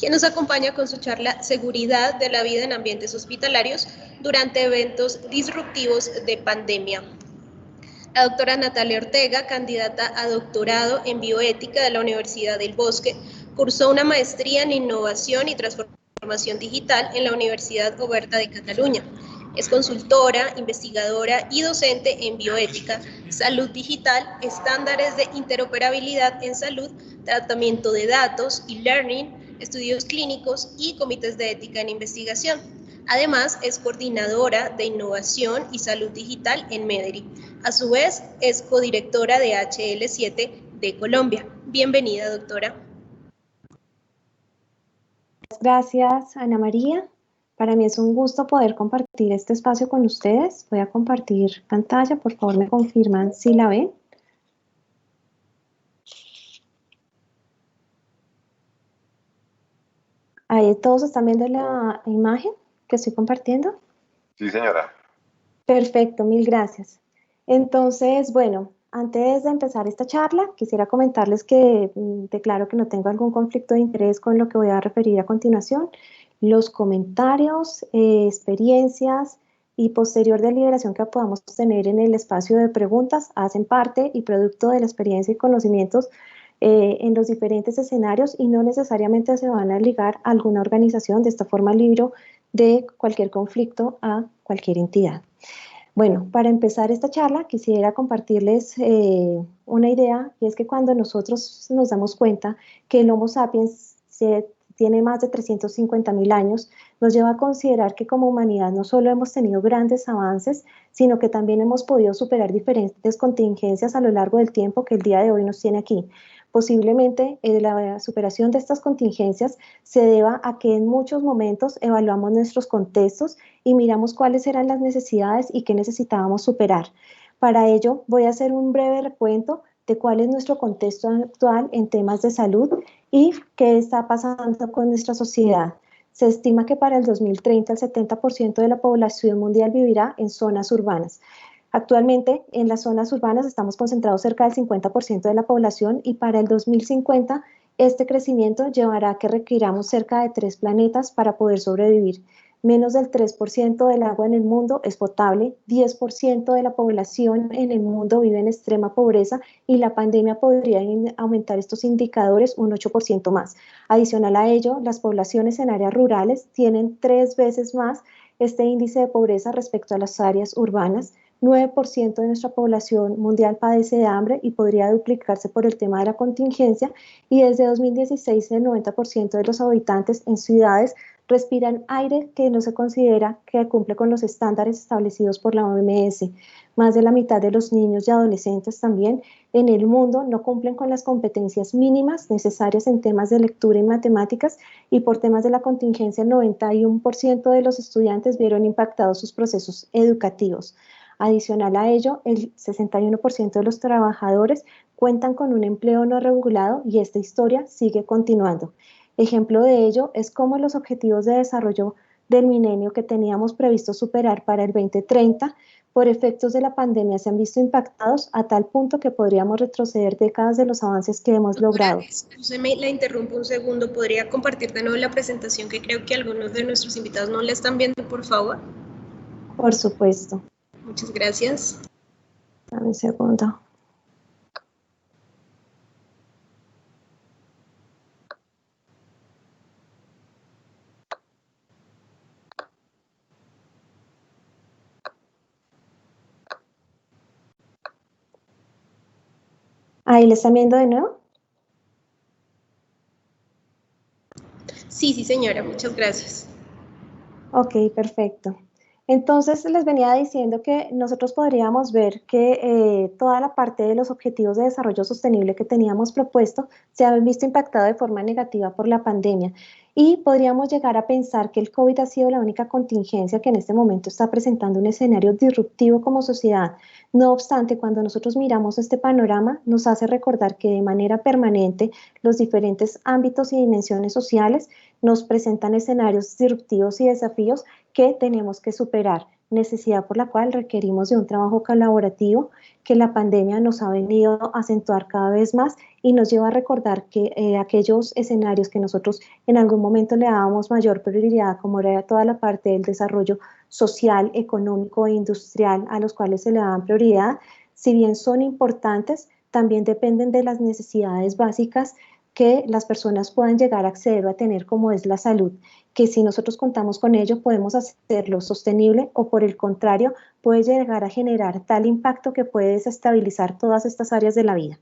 quien nos acompaña con su charla Seguridad de la vida en ambientes hospitalarios durante eventos disruptivos de pandemia. La doctora Natalia Ortega, candidata a doctorado en bioética de la Universidad del Bosque, cursó una maestría en innovación y transformación digital en la Universidad Oberta de Cataluña. Es consultora, investigadora y docente en bioética, salud digital, estándares de interoperabilidad en salud, tratamiento de datos, e-learning, estudios clínicos y comités de ética en investigación. Además, es coordinadora de innovación y salud digital en Mederi. A su vez, es codirectora de HL7 de Colombia. Bienvenida, doctora. Gracias, Ana María. Para mí es un gusto poder compartir este espacio con ustedes. Voy a compartir pantalla. Por favor, me confirman si la ven. Ahí todos están viendo la imagen que estoy compartiendo. Sí, señora. Perfecto, mil gracias. Entonces, bueno, antes de empezar esta charla, quisiera comentarles que declaro que no tengo algún conflicto de interés con lo que voy a referir a continuación. Los comentarios, experiencias y posterior deliberación que podamos tener en el espacio de preguntas hacen parte y producto de la experiencia y conocimientos en los diferentes escenarios y no necesariamente se van a ligar a alguna organización. De esta forma libro de cualquier conflicto a cualquier entidad. Bueno, para empezar esta charla quisiera compartirles una idea, y es que cuando nosotros nos damos cuenta que el Homo sapiens tiene más de 350.000 años, nos lleva a considerar que como humanidad no solo hemos tenido grandes avances, sino que también hemos podido superar diferentes contingencias a lo largo del tiempo que el día de hoy nos tiene aquí. Posiblemente la superación de estas contingencias se deba a que en muchos momentos evaluamos nuestros contextos y miramos cuáles eran las necesidades y qué necesitábamos superar. Para ello voy a hacer un breve recuento de cuál es nuestro contexto actual en temas de salud y qué está pasando con nuestra sociedad. Se estima que para el 2030 el 70% de la población mundial vivirá en zonas urbanas. Actualmente, en las zonas urbanas estamos concentrados cerca del 50% de la población y para el 2050 este crecimiento llevará a que requiramos cerca de 3 planetas para poder sobrevivir. Menos del 3% del agua en el mundo es potable, 10% de la población en el mundo vive en extrema pobreza y la pandemia podría aumentar estos indicadores un 8% más. Adicional a ello, las poblaciones en áreas rurales tienen 3 veces más este índice de pobreza respecto a las áreas urbanas. 9% de nuestra población mundial padece de hambre y podría duplicarse por el tema de la contingencia, y desde 2016 el 90% de los habitantes en ciudades respiran aire que no se considera que cumple con los estándares establecidos por la OMS. Más de la mitad de los niños y adolescentes también en el mundo no cumplen con las competencias mínimas necesarias en temas de lectura y matemáticas, y por temas de la contingencia el 91% de los estudiantes vieron impactados sus procesos educativos. Adicional a ello, el 61% de los trabajadores cuentan con un empleo no regulado y esta historia sigue continuando. Ejemplo de ello es cómo los objetivos de desarrollo del milenio que teníamos previsto superar para el 2030 por efectos de la pandemia se han visto impactados a tal punto que podríamos retroceder décadas de los avances que hemos logrado. Excúseme, la interrumpo un segundo. ¿Podría compartir de nuevo la presentación que creo que algunos de nuestros invitados no la están viendo, por favor? Por supuesto. Muchas gracias. Dame un segundo. ¿Ahí le están viendo de nuevo? Sí, señora, muchas gracias. Ok, perfecto. Entonces les venía diciendo que nosotros podríamos ver que toda la parte de los objetivos de desarrollo sostenible que teníamos propuesto se han visto impactado de forma negativa por la pandemia, y podríamos llegar a pensar que el COVID ha sido la única contingencia que en este momento está presentando un escenario disruptivo como sociedad. No obstante, cuando nosotros miramos este panorama, nos hace recordar que de manera permanente los diferentes ámbitos y dimensiones sociales nos presentan escenarios disruptivos y desafíos que tenemos que superar. necesidad por la cual requerimos de un trabajo colaborativo que la pandemia nos ha venido a acentuar cada vez más y nos lleva a recordar que aquellos escenarios que nosotros en algún momento le dábamos mayor prioridad, como era toda la parte del desarrollo social, económico e industrial a los cuales se le daban prioridad, si bien son importantes, también dependen de las necesidades básicas que las personas puedan llegar a acceder o a tener, como es la salud, que si nosotros contamos con ello podemos hacerlo sostenible o por el contrario puede llegar a generar tal impacto que puede desestabilizar todas estas áreas de la vida.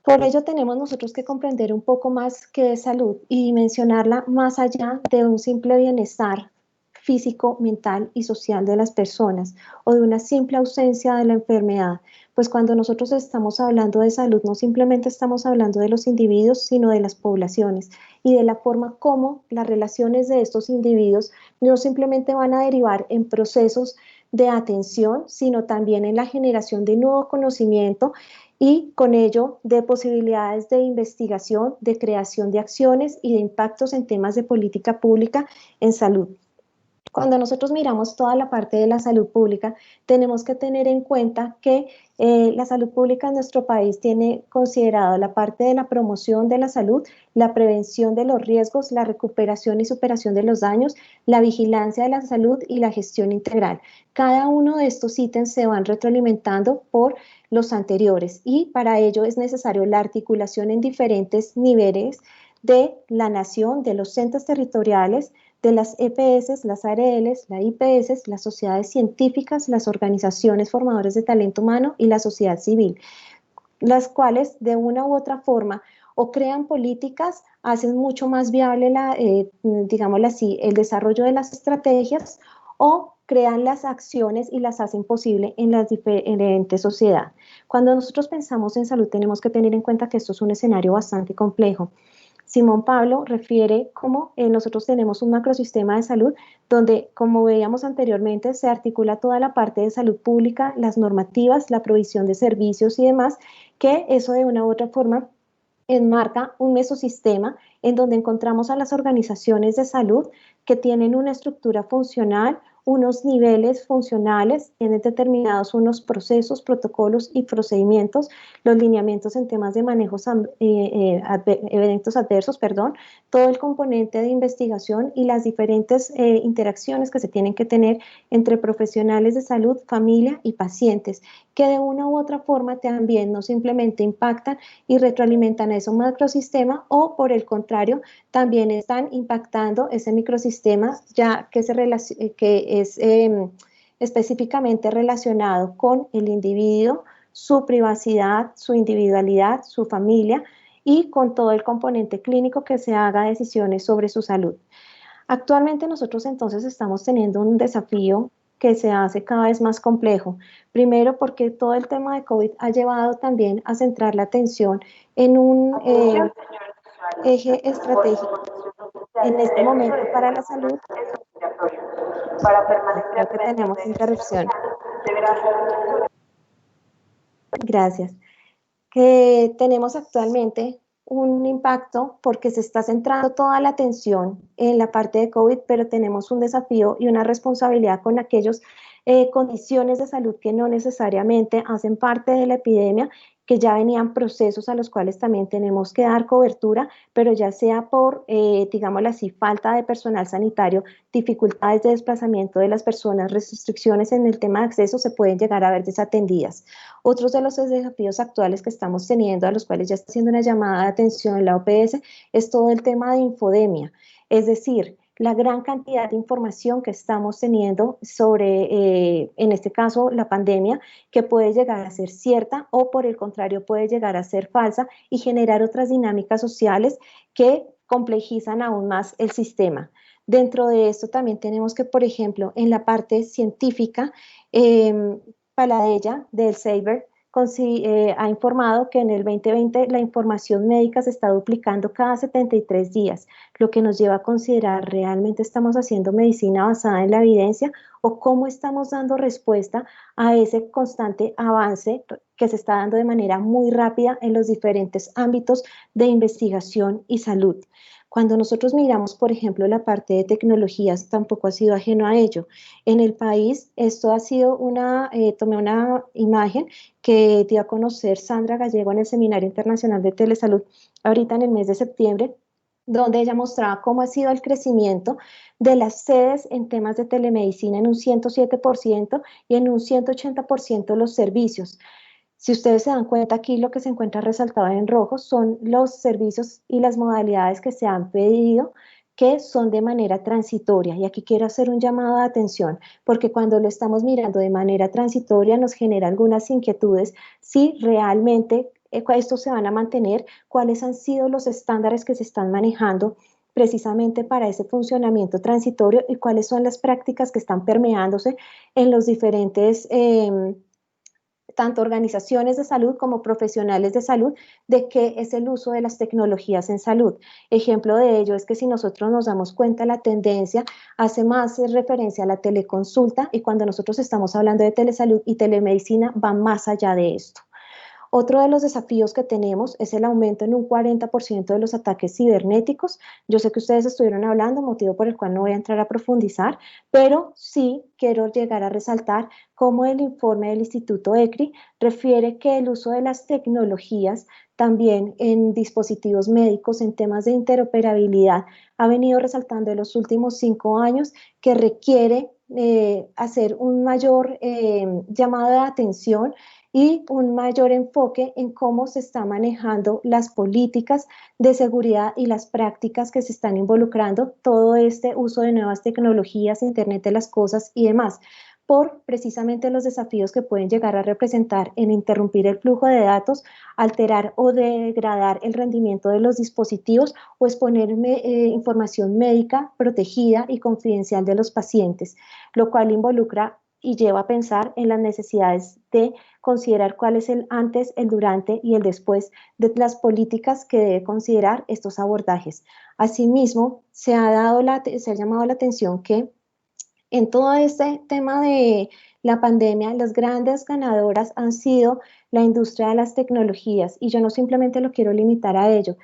Por ello tenemos nosotros que comprender un poco más qué es salud y dimensionarla más allá de un simple bienestar físico, mental y social de las personas o de una simple ausencia de la enfermedad. Pues cuando nosotros estamos hablando de salud, no simplemente estamos hablando de los individuos, sino de las poblaciones y de la forma como las relaciones de estos individuos no simplemente van a derivar en procesos de atención, sino también en la generación de nuevo conocimiento y con ello de posibilidades de investigación, de creación de acciones y de impactos en temas de política pública en salud. Cuando nosotros miramos toda la parte de la salud pública, tenemos que tener en cuenta que la salud pública en nuestro país tiene considerado la parte de la promoción de la salud, la prevención de los riesgos, la recuperación y superación de los daños, la vigilancia de la salud y la gestión integral. Cada uno de estos ítems se van retroalimentando por los anteriores y para ello es necesario la articulación en diferentes niveles de la nación, de los centros territoriales, de las EPS, las ARLs, las IPS, las sociedades científicas, las organizaciones formadoras de talento humano y la sociedad civil, las cuales de una u otra forma o crean políticas, hacen mucho más viable, digámoslo así, el desarrollo de las estrategias o crean las acciones y las hacen posible en las diferentes sociedades. Cuando nosotros pensamos en salud tenemos que tener en cuenta que esto es un escenario bastante complejo. Simón Pablo refiere cómo nosotros tenemos un macrosistema de salud donde, como veíamos anteriormente, se articula toda la parte de salud pública, las normativas, la provisión de servicios y demás, que eso de una u otra forma enmarca un mesosistema en donde encontramos a las organizaciones de salud que tienen una estructura funcional, unos niveles funcionales, tienen determinados unos procesos, protocolos y procedimientos, los lineamientos en temas de manejos, eventos adversos, perdón, todo el componente de investigación y las diferentes interacciones que se tienen que tener entre profesionales de salud, familia y pacientes, que de una u otra forma también no simplemente impactan y retroalimentan a ese macrosistema o por el contrario, también están impactando ese microsistema ya que es específicamente relacionado con el individuo, su privacidad, su individualidad, su familia y con todo el componente clínico que se haga decisiones sobre su salud. Actualmente nosotros entonces estamos teniendo un desafío que se hace cada vez más complejo. Primero porque todo el tema de COVID ha llevado también a centrar la atención en un eje estratégico en este momento para la salud. Creo que tenemos interrupción. Gracias. Que tenemos actualmente un impacto porque se está centrando toda la atención en la parte de COVID, pero tenemos un desafío y una responsabilidad con aquellas condiciones de salud que no necesariamente hacen parte de la epidemia, que ya venían procesos a los cuales también tenemos que dar cobertura, pero ya sea por, digámoslo así, falta de personal sanitario, dificultades de desplazamiento de las personas, restricciones en el tema de acceso, se pueden llegar a ver desatendidas. Otros de los desafíos actuales que estamos teniendo, a los cuales ya está haciendo una llamada de atención en la OPS, es todo el tema de infodemia, es decir, la gran cantidad de información que estamos teniendo sobre, en este caso, la pandemia, que puede llegar a ser cierta o por el contrario puede llegar a ser falsa y generar otras dinámicas sociales que complejizan aún más el sistema. Dentro de esto también tenemos que, por ejemplo, en la parte científica, Paladella del CEIBER ha informado que en el 2020 la información médica se está duplicando cada 73 días, lo que nos lleva a considerar realmente estamos haciendo medicina basada en la evidencia o cómo estamos dando respuesta a ese constante avance que se está dando de manera muy rápida en los diferentes ámbitos de investigación y salud. Cuando nosotros miramos, por ejemplo, la parte de tecnologías, tampoco ha sido ajeno a ello. En el país, esto ha sido tomé una imagen que dio a conocer Sandra Gallego en el Seminario Internacional de Telesalud, ahorita en el mes de septiembre, donde ella mostraba cómo ha sido el crecimiento de las sedes en temas de telemedicina en un 107% y en un 180% los servicios. Si ustedes se dan cuenta aquí, lo que se encuentra resaltado en rojo son los servicios y las modalidades que se han pedido que son de manera transitoria. Y aquí quiero hacer un llamado de atención, porque cuando lo estamos mirando de manera transitoria nos genera algunas inquietudes si realmente estos se van a mantener, cuáles han sido los estándares que se están manejando precisamente para ese funcionamiento transitorio y cuáles son las prácticas que están permeándose en los diferentes tanto organizaciones de salud como profesionales de salud, de qué es el uso de las tecnologías en salud. Ejemplo de ello es que si nosotros nos damos cuenta, la tendencia hace más referencia a la teleconsulta, y cuando nosotros estamos hablando de telesalud y telemedicina va más allá de esto. Otro de los desafíos que tenemos es el aumento en un 40% de los ataques cibernéticos. Yo sé que ustedes estuvieron hablando, motivo por el cual no voy a entrar a profundizar, pero sí quiero llegar a resaltar cómo el informe del Instituto ECRI refiere que el uso de las tecnologías también en dispositivos médicos, en temas de interoperabilidad, ha venido resaltando en los últimos 5 años que requiere hacer un mayor llamado de atención y un mayor enfoque en cómo se está manejando las políticas de seguridad y las prácticas que se están involucrando, todo este uso de nuevas tecnologías, Internet de las cosas y demás, por precisamente los desafíos que pueden llegar a representar en interrumpir el flujo de datos, alterar o degradar el rendimiento de los dispositivos o exponer información médica protegida y confidencial de los pacientes, lo cual involucra y lleva a pensar en las necesidades de considerar cuál es el antes, el durante y el después de las políticas que debe considerar estos abordajes. Asimismo, se ha llamado la atención que en todo este tema de la pandemia, las grandes ganadoras han sido la industria de las tecnologías, y yo no simplemente lo quiero limitar a ello.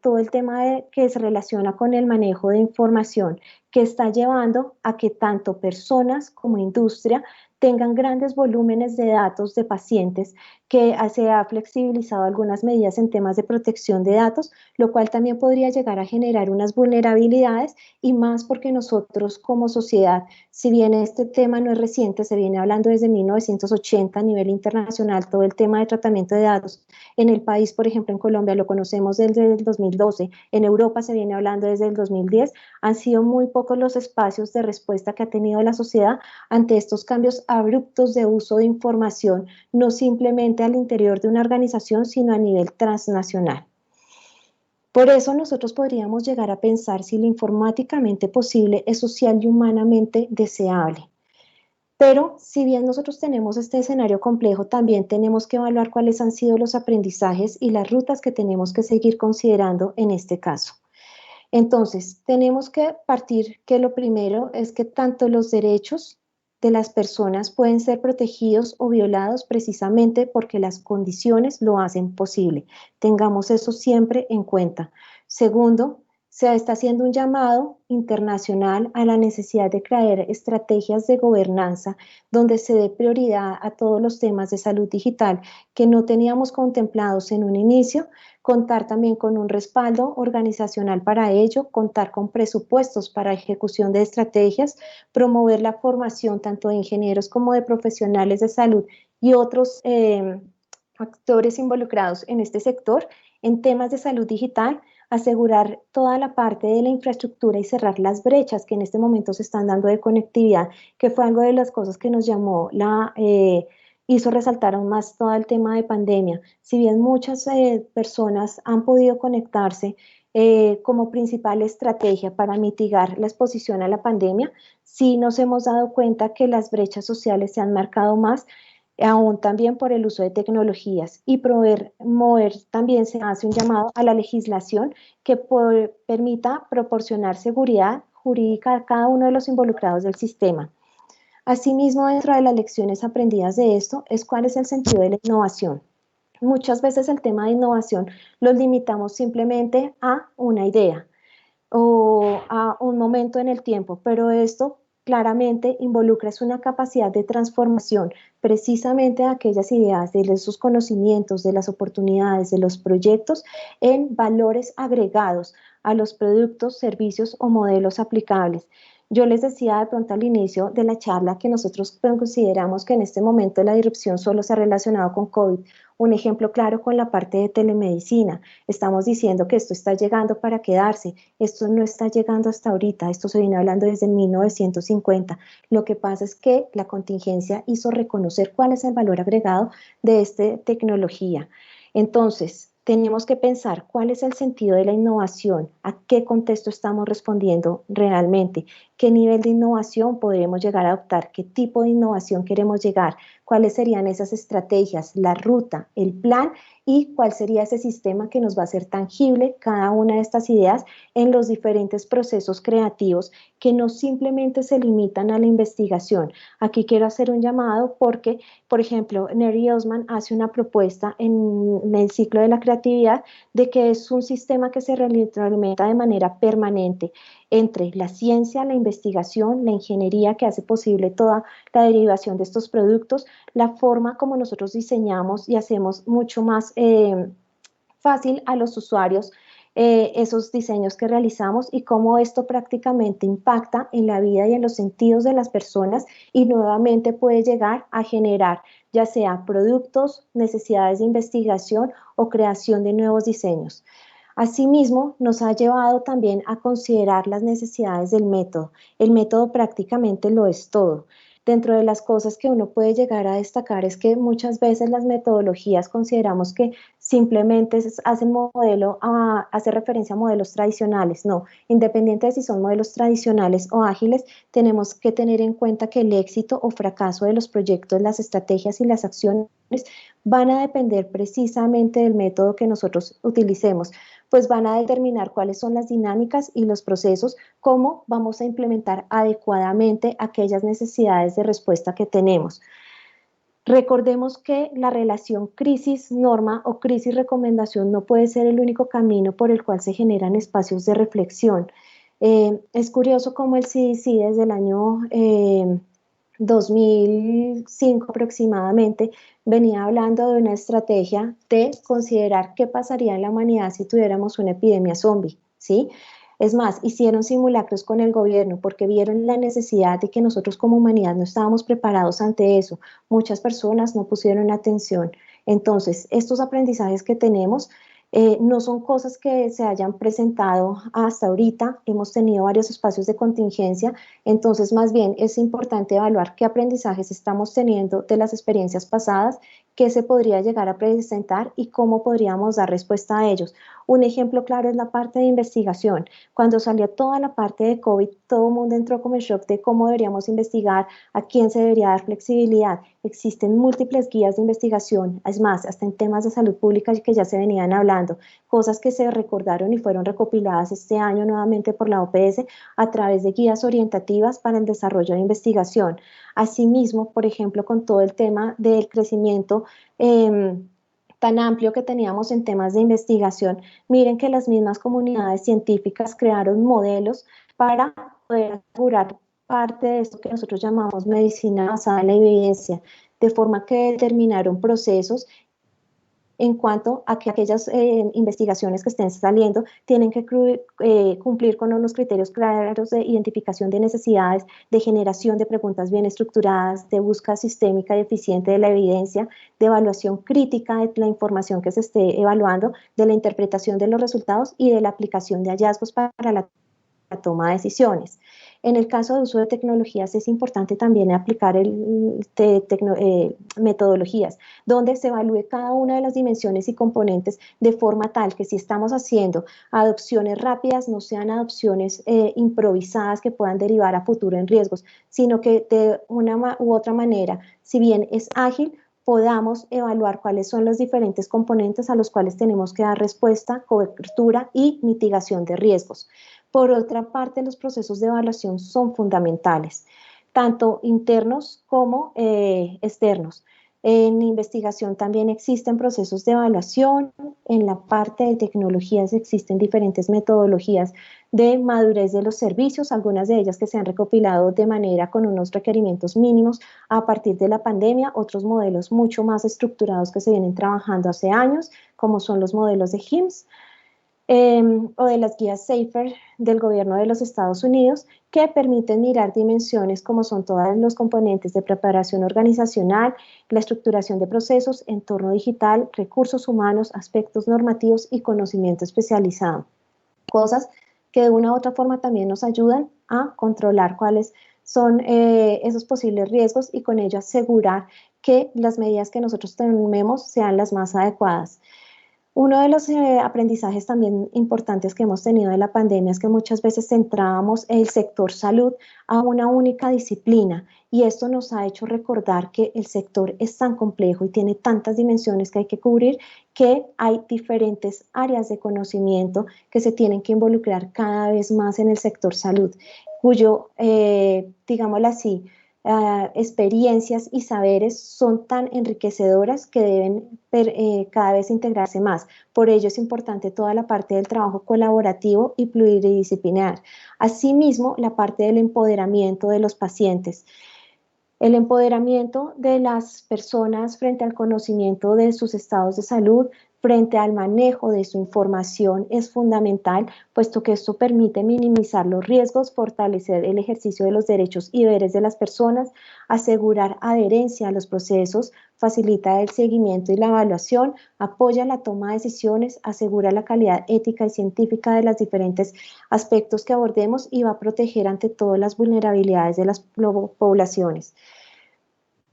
Todo el tema que se relaciona con el manejo de información, que está llevando a que tanto personas como industria tengan grandes volúmenes de datos de pacientes, que se ha flexibilizado algunas medidas en temas de protección de datos, lo cual también podría llegar a generar unas vulnerabilidades, y más porque nosotros como sociedad, si bien este tema no es reciente, se viene hablando desde 1980 a nivel internacional, todo el tema de tratamiento de datos. En el país, por ejemplo, en Colombia lo conocemos desde el 2012, en Europa se viene hablando desde el 2010, han sido muy pocos los espacios de respuesta que ha tenido la sociedad ante estos cambios abruptos de uso de información, no simplemente al interior de una organización, sino a nivel transnacional. Por eso nosotros podríamos llegar a pensar si lo informáticamente posible es social y humanamente deseable. Pero si bien nosotros tenemos este escenario complejo, también tenemos que evaluar cuáles han sido los aprendizajes y las rutas que tenemos que seguir considerando en este caso. Entonces, tenemos que partir que lo primero es que tanto los derechos de las personas pueden ser protegidos o violados precisamente porque las condiciones lo hacen posible. Tengamos eso siempre en cuenta. Segundo, se está haciendo un llamado internacional a la necesidad de crear estrategias de gobernanza donde se dé prioridad a todos los temas de salud digital que no teníamos contemplados en un inicio, contar también con un respaldo organizacional para ello, contar con presupuestos para ejecución de estrategias, promover la formación tanto de ingenieros como de profesionales de salud y otros actores involucrados en este sector en temas de salud digital, asegurar toda la parte de la infraestructura y cerrar las brechas que en este momento se están dando de conectividad, que fue algo de las cosas que nos llamó hizo resaltar aún más todo el tema de pandemia. Si bien muchas personas han podido conectarse como principal estrategia para mitigar la exposición a la pandemia, sí nos hemos dado cuenta que las brechas sociales se han marcado más, aún también por el uso de tecnologías, y mover también se hace un llamado a la legislación que permita proporcionar seguridad jurídica a cada uno de los involucrados del sistema. Asimismo, dentro de las lecciones aprendidas de esto es cuál es el sentido de la innovación. Muchas veces el tema de innovación lo limitamos simplemente a una idea, o a un momento en el tiempo, pero esto claramente involucra es una capacidad de transformación precisamente de aquellas ideas, de esos conocimientos, de las oportunidades, de los proyectos en valores agregados a los productos, servicios o modelos aplicables. Yo les decía de pronto al inicio de la charla que nosotros consideramos que en este momento la disrupción solo se ha relacionado con COVID. Un ejemplo claro con la parte de telemedicina. Estamos diciendo que esto está llegando para quedarse. Esto no está llegando hasta ahorita. Esto se viene hablando desde 1950. Lo que pasa es que la contingencia hizo reconocer cuál es el valor agregado de esta tecnología. Entonces, tenemos que pensar cuál es el sentido de la innovación, a qué contexto estamos respondiendo realmente, qué nivel de innovación podemos llegar a adoptar, qué tipo de innovación queremos llegar, cuáles serían esas estrategias, la ruta, el plan y cuál sería ese sistema que nos va a hacer tangible cada una de estas ideas en los diferentes procesos creativos que no simplemente se limitan a la investigación. Aquí quiero hacer un llamado porque, por ejemplo, Neri Osman hace una propuesta en el ciclo de la creatividad de que es un sistema que se retroalimenta de manera permanente entre la ciencia, la investigación, la ingeniería que hace posible toda la derivación de estos productos, la forma como nosotros diseñamos y hacemos mucho más fácil a los usuarios esos diseños que realizamos y cómo esto prácticamente impacta en la vida y en los sentidos de las personas y nuevamente puede llegar a generar ya sea productos, necesidades de investigación o creación de nuevos diseños. Asimismo, nos ha llevado también a considerar las necesidades del método. El método prácticamente lo es todo. Dentro de las cosas que uno puede llegar a destacar es que muchas veces las metodologías consideramos que simplemente hacen hace referencia a modelos tradicionales. No, independiente de si son modelos tradicionales o ágiles, tenemos que tener en cuenta que el éxito o fracaso de los proyectos, las estrategias y las acciones van a depender precisamente del método que nosotros utilicemos, pues van a determinar cuáles son las dinámicas y los procesos, cómo vamos a implementar adecuadamente aquellas necesidades de respuesta que tenemos. Recordemos que la relación crisis-norma o crisis-recomendación no puede ser el único camino por el cual se generan espacios de reflexión. Es curioso cómo el CDC desde el año 2005 aproximadamente venía hablando de una estrategia de considerar qué pasaría en la humanidad si tuviéramos una epidemia zombie, ¿sí? Es más, hicieron simulacros con el gobierno porque vieron la necesidad de que nosotros como humanidad no estábamos preparados ante eso. Muchas personas no pusieron atención. Entonces, estos aprendizajes que tenemos no son cosas que se hayan presentado hasta ahorita, hemos tenido varios espacios de contingencia, entonces más bien es importante evaluar qué aprendizajes estamos teniendo de las experiencias pasadas, qué se podría llegar a presentar y cómo podríamos dar respuesta a ellos. Un ejemplo claro es la parte de investigación. Cuando salió toda la parte de COVID, todo el mundo entró como en shock de cómo deberíamos investigar, a quién se debería dar flexibilidad. Existen múltiples guías de investigación, es más, hasta en temas de salud pública que ya se venían hablando, cosas que se recordaron y fueron recopiladas este año nuevamente por la OPS a través de guías orientativas para el desarrollo de investigación. Asimismo, por ejemplo, con todo el tema del crecimiento tan amplio que teníamos en temas de investigación, miren que las mismas comunidades científicas crearon modelos para poder asegurar parte de esto que nosotros llamamos medicina basada en la evidencia, de forma que determinaron procesos en cuanto a que aquellas investigaciones que estén saliendo tienen que cumplir con unos criterios claros de identificación de necesidades, de generación de preguntas bien estructuradas, de búsqueda sistémica y eficiente de la evidencia, de evaluación crítica de la información que se esté evaluando, de la interpretación de los resultados y de la aplicación de hallazgos para la toma de decisiones. En el caso de uso de tecnologías es importante también aplicar metodologías donde se evalúe cada una de las dimensiones y componentes de forma tal que si estamos haciendo adopciones rápidas no sean adopciones improvisadas que puedan derivar a futuro en riesgos, sino que de una u otra manera, si bien es ágil, podamos evaluar cuáles son los diferentes componentes a los cuales tenemos que dar respuesta, cobertura y mitigación de riesgos. Por otra parte, los procesos de evaluación son fundamentales, tanto internos como externos. En investigación también existen procesos de evaluación, en la parte de tecnologías existen diferentes metodologías de madurez de los servicios, algunas de ellas que se han recopilado de manera con unos requerimientos mínimos a partir de la pandemia, otros modelos mucho más estructurados que se vienen trabajando hace años, como son los modelos de HIMSS, o de las guías SAFER del gobierno de los Estados Unidos, que permiten mirar dimensiones como son todos los componentes de preparación organizacional, la estructuración de procesos, entorno digital, recursos humanos, aspectos normativos y conocimiento especializado. Cosas que de una u otra forma también nos ayudan a controlar cuáles son esos posibles riesgos y con ello asegurar que las medidas que nosotros tomemos sean las más adecuadas. Uno de los aprendizajes también importantes que hemos tenido de la pandemia es que muchas veces centrábamos el sector salud a una única disciplina y esto nos ha hecho recordar que el sector es tan complejo y tiene tantas dimensiones que hay que cubrir que hay diferentes áreas de conocimiento que se tienen que involucrar cada vez más en el sector salud, cuyo, digámoslo así, experiencias y saberes son tan enriquecedoras que deben cada vez integrarse más. Por ello es importante toda la parte del trabajo colaborativo y pluridisciplinar. Asimismo, la parte del empoderamiento de los pacientes. El empoderamiento de las personas frente al conocimiento de sus estados de salud, frente al manejo de su información es fundamental, puesto que esto permite minimizar los riesgos, fortalecer el ejercicio de los derechos y deberes de las personas, asegurar adherencia a los procesos, facilita el seguimiento y la evaluación, apoya la toma de decisiones, asegura la calidad ética y científica de los diferentes aspectos que abordemos y va a proteger ante todo las vulnerabilidades de las poblaciones.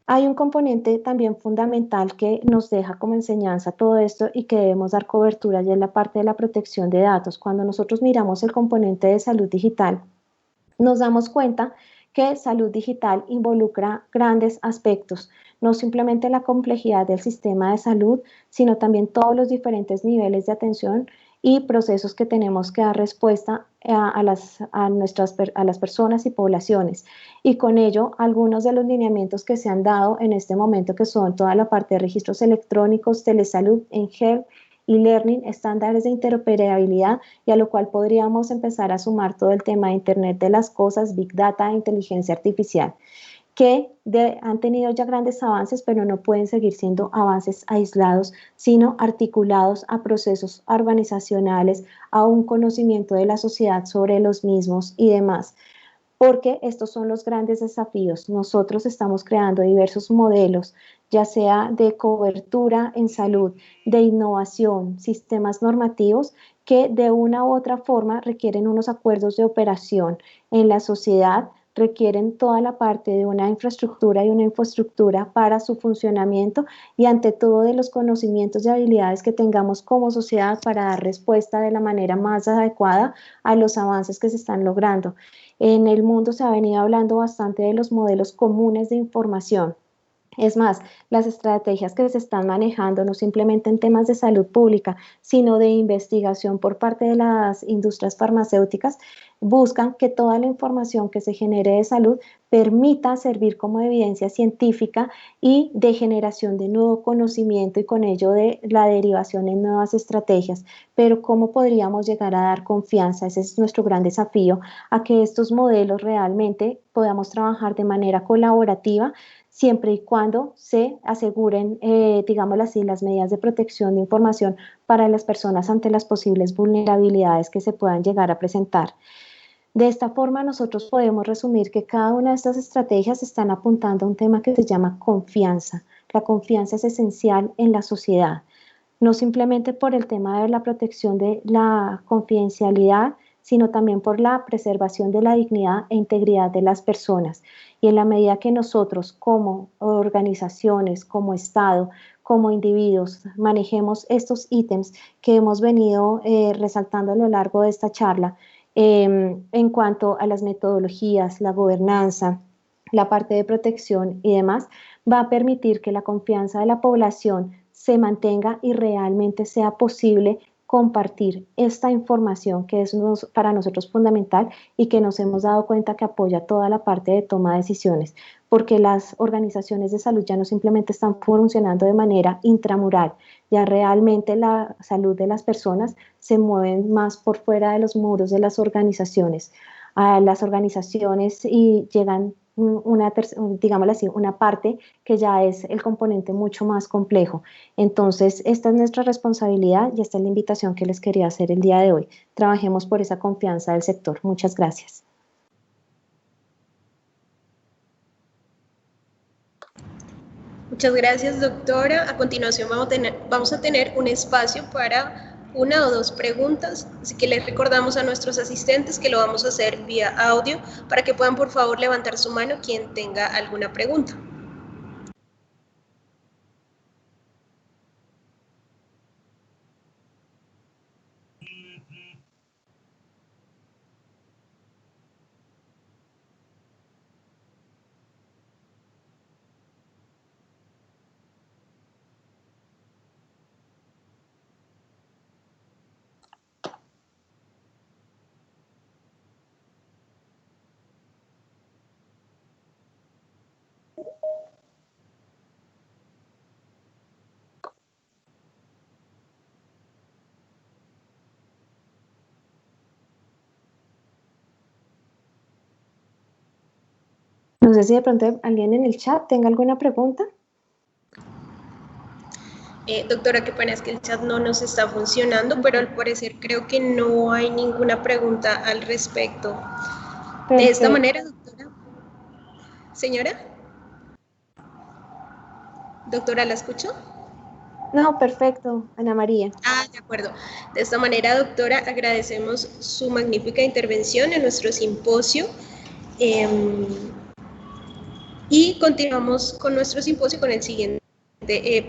Hay un componente también fundamental que nos deja como enseñanza todo esto y que debemos dar cobertura y es la parte de la protección de datos. Cuando nosotros miramos el componente de salud digital, nos damos cuenta que salud digital involucra grandes aspectos, no simplemente la complejidad del sistema de salud, sino también todos los diferentes niveles de atención y procesos que tenemos que dar respuesta a las personas y poblaciones. Y con ello, algunos de los lineamientos que se han dado en este momento, que son toda la parte de registros electrónicos, telesalud, health y learning, estándares de interoperabilidad, y a lo cual podríamos empezar a sumar todo el tema de Internet de las cosas, Big Data, inteligencia artificial, que han tenido ya grandes avances, pero no pueden seguir siendo avances aislados, sino articulados a procesos organizacionales, a un conocimiento de la sociedad sobre los mismos y demás. Porque estos son los grandes desafíos. Nosotros estamos creando diversos modelos, ya sea de cobertura en salud, de innovación, sistemas normativos, que de una u otra forma requieren unos acuerdos de operación en la sociedad, requieren toda la parte de una infraestructura y una infraestructura para su funcionamiento y ante todo de los conocimientos y habilidades que tengamos como sociedad para dar respuesta de la manera más adecuada a los avances que se están logrando. En el mundo se ha venido hablando bastante de los modelos comunes de información. Es más, las estrategias que se están manejando no simplemente en temas de salud pública, sino de investigación por parte de las industrias farmacéuticas, buscan que toda la información que se genere de salud permita servir como evidencia científica y de generación de nuevo conocimiento y con ello de la derivación en nuevas estrategias. Pero ¿cómo podríamos llegar a dar confianza? Ese es nuestro gran desafío, a que estos modelos realmente podamos trabajar de manera colaborativa, siempre y cuando se aseguren, digámoslo así, las medidas de protección de información para las personas ante las posibles vulnerabilidades que se puedan llegar a presentar. De esta forma, nosotros podemos resumir que cada una de estas estrategias están apuntando a un tema que se llama confianza. La confianza es esencial en la sociedad, no simplemente por el tema de la protección de la confidencialidad, sino también por la preservación de la dignidad e integridad de las personas. Y en la medida que nosotros como organizaciones, como Estado, como individuos, manejemos estos ítems que hemos venido resaltando a lo largo de esta charla, en cuanto a las metodologías, la gobernanza, la parte de protección y demás, va a permitir que la confianza de la población se mantenga y realmente sea posible compartir esta información que es para nosotros fundamental y que nos hemos dado cuenta que apoya toda la parte de toma de decisiones. porque las organizaciones de salud ya no simplemente están funcionando de manera intramural, ya realmente la salud de las personas se mueve más por fuera de los muros de las organizaciones. A las organizaciones y llegan digámoslo así, una parte que ya es el componente mucho más complejo. Entonces, esta es nuestra responsabilidad y esta es la invitación que les quería hacer el día de hoy. Trabajemos por esa confianza del sector. Muchas gracias. Muchas gracias, doctora. A continuación vamos a tener un espacio para una o dos preguntas, así que les recordamos a nuestros asistentes que lo vamos a hacer vía audio para que puedan por favor levantar su mano quien tenga alguna pregunta. No sé si de pronto alguien en el chat tenga alguna pregunta. Doctora, qué pena, es que el chat no nos está funcionando, pero al parecer creo que no hay ninguna pregunta al respecto. Perfecto. De esta manera, doctora. Señora. Doctora, ¿la escucho? No, perfecto, Ana María. De acuerdo. De esta manera, doctora, agradecemos su magnífica intervención en nuestro simposio. Y continuamos con nuestro simposio con el siguiente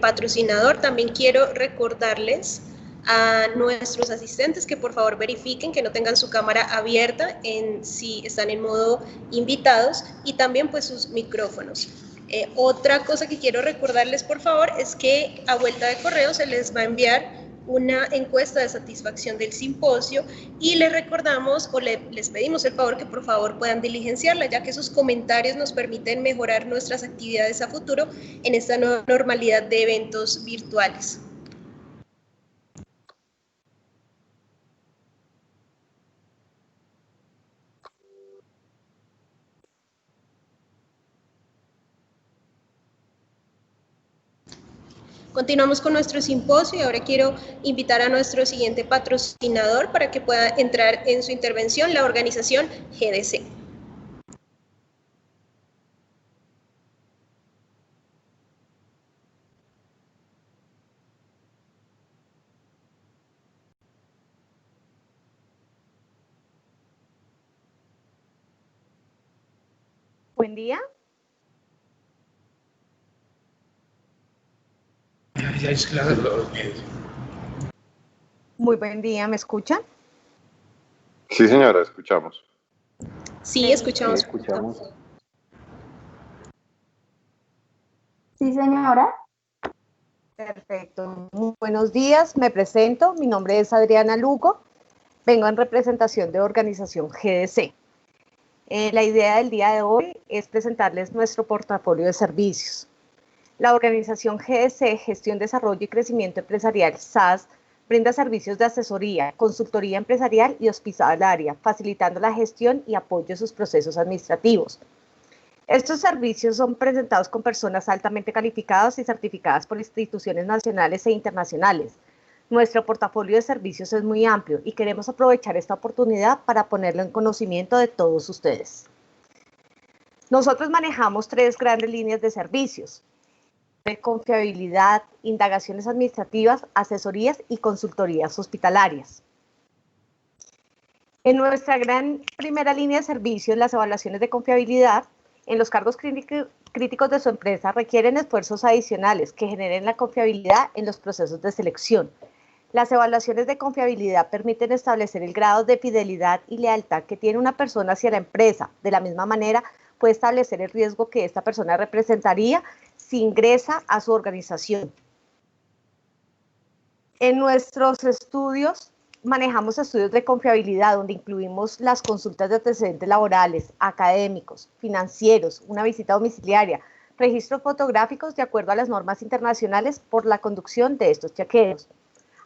patrocinador. También quiero recordarles a nuestros asistentes que por favor verifiquen que no tengan su cámara abierta si están en modo invitados y también pues sus micrófonos. Otra cosa que quiero recordarles por favor es que a vuelta de correo se les va a enviar una encuesta de satisfacción del simposio y les recordamos o les pedimos el favor que por favor puedan diligenciarla, ya que esos comentarios nos permiten mejorar nuestras actividades a futuro en esta nueva normalidad de eventos virtuales. Continuamos con nuestro simposio y ahora quiero invitar a nuestro siguiente patrocinador para que pueda entrar en su intervención, la organización GDC. Buen día. Muy buen día, ¿me escuchan? Sí, señora, escuchamos. Sí, escuchamos. Sí, señora. Perfecto. Muy buenos días, me presento. Mi nombre es Adriana Lugo. Vengo en representación de organización GDC. La idea del día de hoy es presentarles nuestro portafolio de servicios. La organización GDC, Gestión, Desarrollo y Crecimiento Empresarial, SAS, brinda servicios de asesoría, consultoría empresarial y hospitalaria, facilitando la gestión y apoyo de sus procesos administrativos. Estos servicios son presentados con personas altamente calificadas y certificadas por instituciones nacionales e internacionales. Nuestro portafolio de servicios es muy amplio y queremos aprovechar esta oportunidad para ponerlo en conocimiento de todos ustedes. Nosotros manejamos 3 grandes líneas de servicios: de confiabilidad, indagaciones administrativas, asesorías y consultorías hospitalarias. En nuestra gran primera línea de servicios, las evaluaciones de confiabilidad en los cargos críticos de su empresa requieren esfuerzos adicionales que generen la confiabilidad en los procesos de selección. Las evaluaciones de confiabilidad permiten establecer el grado de fidelidad y lealtad que tiene una persona hacia la empresa. De la misma manera, puede establecer el riesgo que esta persona representaría si ingresa a su organización. En nuestros estudios manejamos estudios de confiabilidad donde incluimos las consultas de antecedentes laborales, académicos, financieros, una visita domiciliaria, registros fotográficos de acuerdo a las normas internacionales por la conducción de estos chequeos.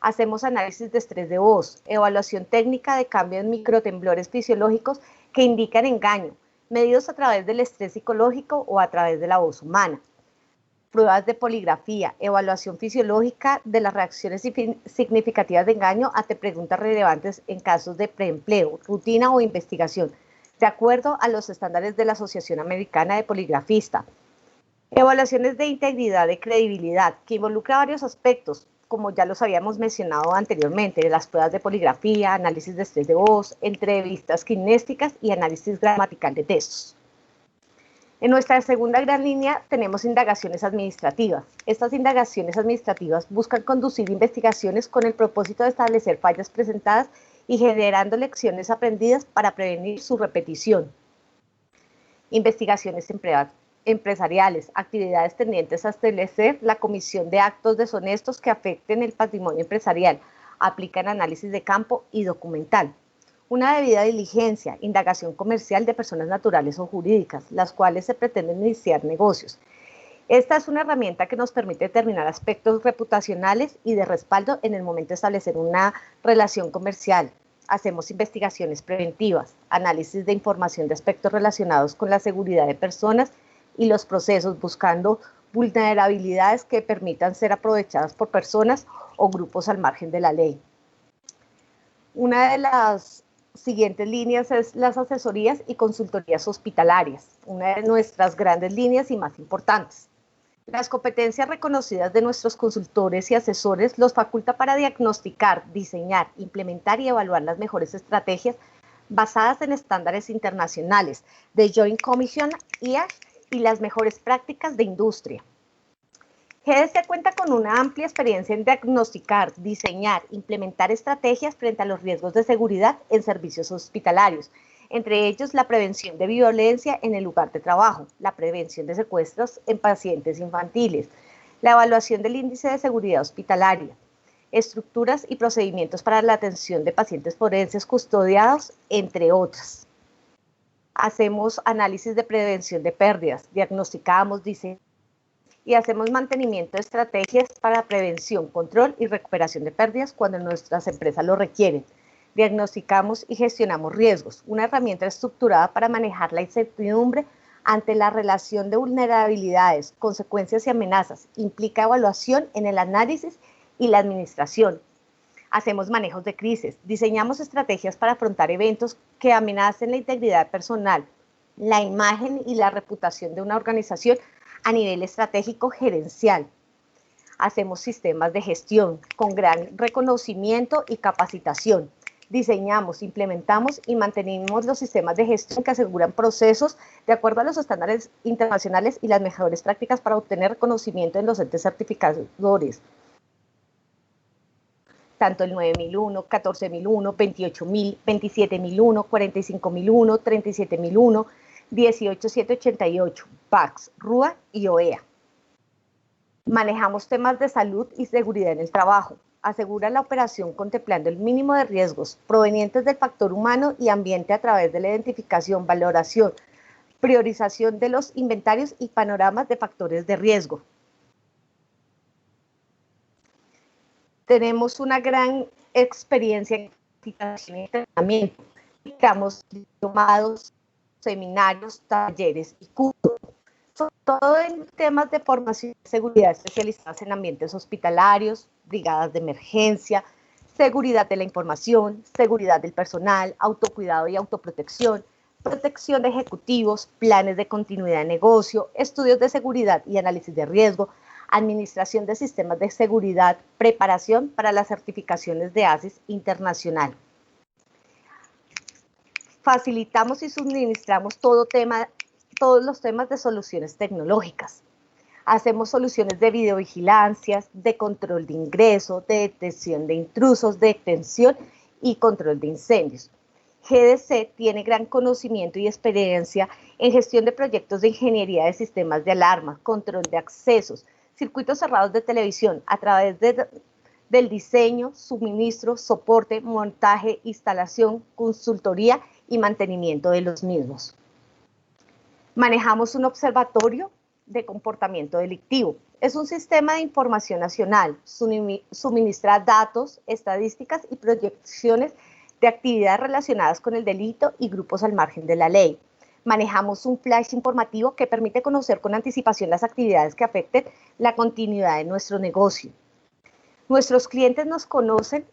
Hacemos análisis de estrés de voz, evaluación técnica de cambio en microtemblores fisiológicos que indican engaño, medidos a través del estrés psicológico o a través de la voz humana. Pruebas de poligrafía, evaluación fisiológica de las reacciones significativas de engaño ante preguntas relevantes en casos de preempleo, rutina o investigación, de acuerdo a los estándares de la Asociación Americana de Poligrafistas. Evaluaciones de integridad y credibilidad, que involucra varios aspectos, como ya los habíamos mencionado anteriormente, las pruebas de poligrafía, análisis de estrés de voz, entrevistas kinésticas y análisis gramatical de textos. En nuestra segunda gran línea tenemos indagaciones administrativas. Estas indagaciones administrativas buscan conducir investigaciones con el propósito de establecer fallas presentadas y generando lecciones aprendidas para prevenir su repetición. Investigaciones empresariales, actividades tendientes a establecer la comisión de actos deshonestos que afecten el patrimonio empresarial, aplican análisis de campo y documental. Una debida diligencia, indagación comercial de personas naturales o jurídicas, las cuales se pretenden iniciar negocios. Esta es una herramienta que nos permite determinar aspectos reputacionales y de respaldo en el momento de establecer una relación comercial. Hacemos investigaciones preventivas, análisis de información de aspectos relacionados con la seguridad de personas y los procesos, buscando vulnerabilidades que permitan ser aprovechadas por personas o grupos al margen de la ley. Una de las siguientes líneas es las asesorías y consultorías hospitalarias, una de nuestras grandes líneas y más importantes. Las competencias reconocidas de nuestros consultores y asesores los faculta para diagnosticar, diseñar, implementar y evaluar las mejores estrategias basadas en estándares internacionales de Joint Commission IAS y las mejores prácticas de industria. GDC cuenta con una amplia experiencia en diagnosticar, diseñar, implementar estrategias frente a los riesgos de seguridad en servicios hospitalarios, entre ellos la prevención de violencia en el lugar de trabajo, la prevención de secuestros en pacientes infantiles, la evaluación del índice de seguridad hospitalaria, estructuras y procedimientos para la atención de pacientes forenses custodiados, entre otras. Hacemos análisis de prevención de pérdidas, diagnosticamos, diseñamos y hacemos mantenimiento de estrategias para prevención, control y recuperación de pérdidas cuando nuestras empresas lo requieren. Diagnosticamos y gestionamos riesgos, una herramienta estructurada para manejar la incertidumbre ante la relación de vulnerabilidades, consecuencias y amenazas. Implica evaluación en el análisis y la administración. Hacemos manejos de crisis, diseñamos estrategias para afrontar eventos que amenacen la integridad personal, la imagen y la reputación de una organización a nivel estratégico gerencial. Hacemos sistemas de gestión con gran reconocimiento y capacitación. Diseñamos, implementamos y mantenemos los sistemas de gestión que aseguran procesos de acuerdo a los estándares internacionales y las mejores prácticas para obtener reconocimiento en los entes certificadores. Tanto el 9001, 14001, 28000, 27001, 45001, 37001, 18788, PACS, RUA y OEA. Manejamos temas de salud y seguridad en el trabajo. Asegura la operación contemplando el mínimo de riesgos provenientes del factor humano y ambiente a través de la identificación, valoración, priorización de los inventarios y panoramas de factores de riesgo. Tenemos una gran experiencia en capacitación y entrenamiento. Dictamos diplomados, seminarios, talleres y cursos, sobre todo en temas de formación y seguridad especializadas en ambientes hospitalarios, brigadas de emergencia, seguridad de la información, seguridad del personal, autocuidado y autoprotección, protección de ejecutivos, planes de continuidad de negocio, estudios de seguridad y análisis de riesgo, administración de sistemas de seguridad, preparación para las certificaciones de ASIS internacional. Facilitamos y suministramos todos los temas de soluciones tecnológicas. Hacemos soluciones de videovigilancia, de control de ingreso, de detección de intrusos, de detención y control de incendios. GDC tiene gran conocimiento y experiencia en gestión de proyectos de ingeniería de sistemas de alarma, control de accesos, circuitos cerrados de televisión a través de del diseño, suministro, soporte, montaje, instalación, consultoría y mantenimiento de los mismos. Manejamos un observatorio de comportamiento delictivo. Es un sistema de información nacional, suministra datos, estadísticas y proyecciones de actividades relacionadas con el delito y grupos al margen de la ley. Manejamos un flash informativo que permite conocer con anticipación las actividades que afecten la continuidad de nuestro negocio. Nuestros clientes nos conocen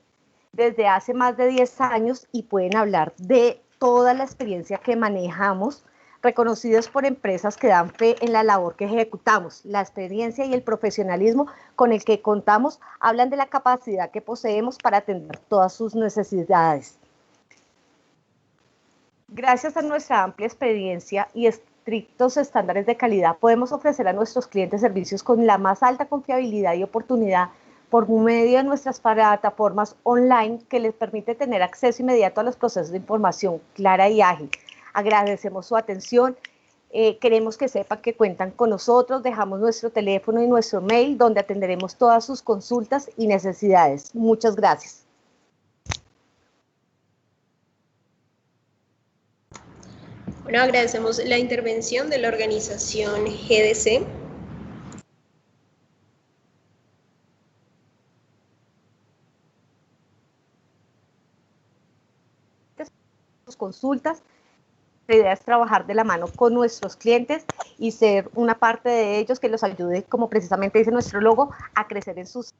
desde hace más de 10 años y pueden hablar de toda la experiencia que manejamos, reconocidos por empresas que dan fe en la labor que ejecutamos. La experiencia y el profesionalismo con el que contamos hablan de la capacidad que poseemos para atender todas sus necesidades. Gracias a nuestra amplia experiencia y estrictos estándares de calidad, podemos ofrecer a nuestros clientes servicios con la más alta confiabilidad y oportunidad por medio de nuestras plataformas online que les permite tener acceso inmediato a los procesos de información clara y ágil. Agradecemos su atención, queremos que sepan que cuentan con nosotros, dejamos nuestro teléfono y nuestro mail donde atenderemos todas sus consultas y necesidades. Muchas gracias. Bueno, agradecemos la intervención de la organización GDC. Consultas. La idea es trabajar de la mano con nuestros clientes y ser una parte de ellos que los ayude, como precisamente dice nuestro logo, a crecer en sus...